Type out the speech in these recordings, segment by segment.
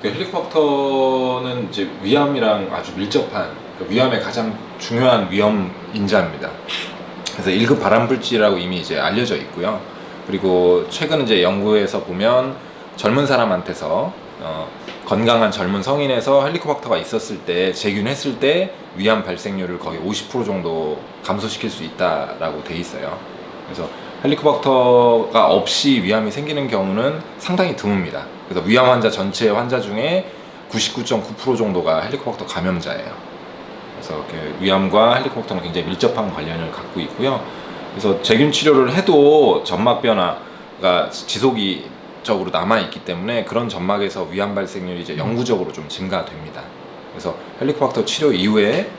그 헬리코박터는 이제 위암이랑 아주 밀접한 위암의 가장 중요한 위험 인자입니다. 그래서 1급 발암불치라고 이미 이제 알려져 있고요. 그리고 최근 이제 연구에서 보면 젊은 사람한테서 건강한 젊은 성인에서 헬리코박터가 있었을 때 재균했을 때 위암 발생률을 거의 50% 정도 감소시킬 수 있다라고 돼 있어요. 그래서 헬리코박터가 없이 위암이 생기는 경우는 상당히 드뭅니다. 그래서 위암 환자 전체 환자 중에 99.9% 정도가 헬리코박터 감염자예요. 그래서 위암과 헬리코박터는 굉장히 밀접한 관련을 갖고 있고요. 그래서 재균 치료를 해도 점막 변화가 지속적으로 남아 있기 때문에 그런 점막에서 위암 발생률이 이제 영구적으로 좀 증가됩니다. 그래서 헬리코박터 치료 이후에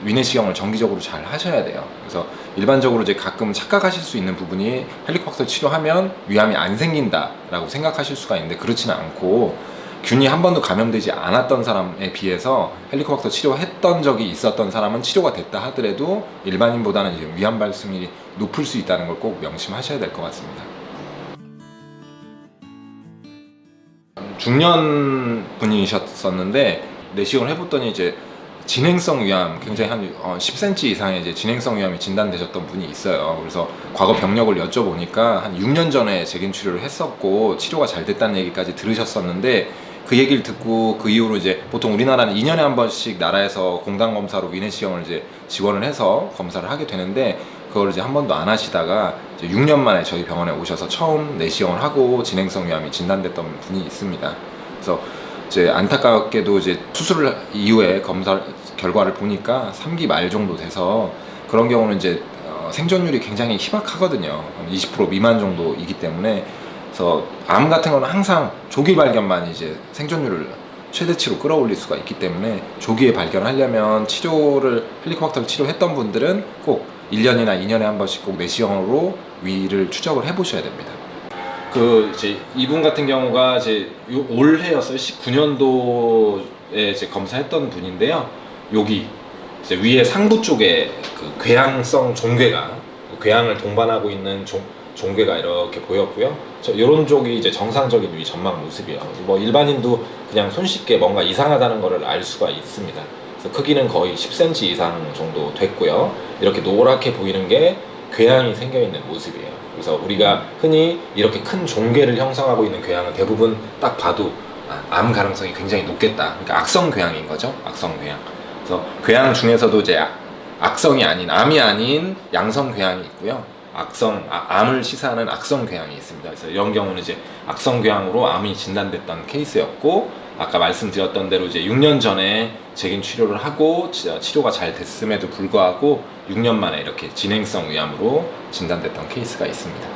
위내시경을 정기적으로 잘 하셔야 돼요. 그래서 일반적으로 이제 가끔 착각하실 수 있는 부분이 헬리코박터 치료하면 위암이 안 생긴다라고 생각하실 수가 있는데 그렇지는 않고, 균이 한 번도 감염되지 않았던 사람에 비해서 헬리코박터 치료했던 적이 있었던 사람은 치료가 됐다 하더라도 일반인보다는 이제 위암 발생률이 높을 수 있다는 걸 꼭 명심하셔야 될 것 같습니다. 중년 분이셨었는데 내시경을 해봤더니 이제 진행성 위암, 굉장히 한 10cm 이상의 이제 진행성 위암이 진단되셨던 분이 있어요. 그래서 과거 병력을 여쭤보니까 한 6년 전에 재균 치료를 했었고 치료가 잘 됐다는 얘기까지 들으셨었는데, 그 얘기를 듣고 그 이후로 이제 보통 우리나라는 2년에 한 번씩 나라에서 공당 검사로 위내시경을 이제 지원을 해서 검사를 하게 되는데, 그걸 이제 한 번도 안 하시다가 이제 6년 만에 저희 병원에 오셔서 처음 내시경을 하고 진행성 위암이 진단됐던 분이 있습니다. 그래서 이제 안타깝게도 이제 수술 이후에 검사 결과를 보니까 3기 말 정도 돼서, 그런 경우는 이제 생존율이 굉장히 희박하거든요. 20% 미만 정도이기 때문에. 그래서 암 같은 거는 항상 조기 발견만 이제 생존율을 최대치로 끌어올릴 수가 있기 때문에, 조기에 발견하려면 헬리코박터를 치료했던 분들은 꼭 1년이나 2년에 한 번씩 꼭 내시경으로 위를 추적을 해보셔야 됩니다. 이제 이분 같은 경우가 이제 올해였어요. 19년도에 이제 검사했던 분인데요. 여기 이제 위에 상부 쪽에 그 궤양성 종괴가, 궤양을 동반하고 있는 종괴가 이렇게 보였고요. 이런 쪽이 이제 정상적인 위 점막 모습이에요. 뭐 일반인도 그냥 손쉽게 뭔가 이상하다는 것을 알 수가 있습니다. 그래서 크기는 거의 10cm 이상 정도 됐고요. 이렇게 노랗게 보이는 게 궤양이 생겨 있는 모습이에요. 그래서 우리가 흔히 이렇게 큰 종괴를 형성하고 있는 궤양은 대부분 딱 봐도 암 가능성이 굉장히 높겠다. 그러니까 악성 궤양인 거죠. 악성 궤양. 그래서 궤양 중에서도 이제 악성이 아닌, 암이 아닌 양성 궤양이 있고요. 암을 시사하는 악성 궤양이 있습니다. 그래서 이런 경우는 이제 악성 궤양으로 암이 진단됐던 케이스였고, 아까 말씀드렸던 대로 이제 6년 전에 재균 치료를 하고 치료가 잘 됐음에도 불구하고 6년 만에 이렇게 진행성 위암으로 진단됐던 케이스가 있습니다.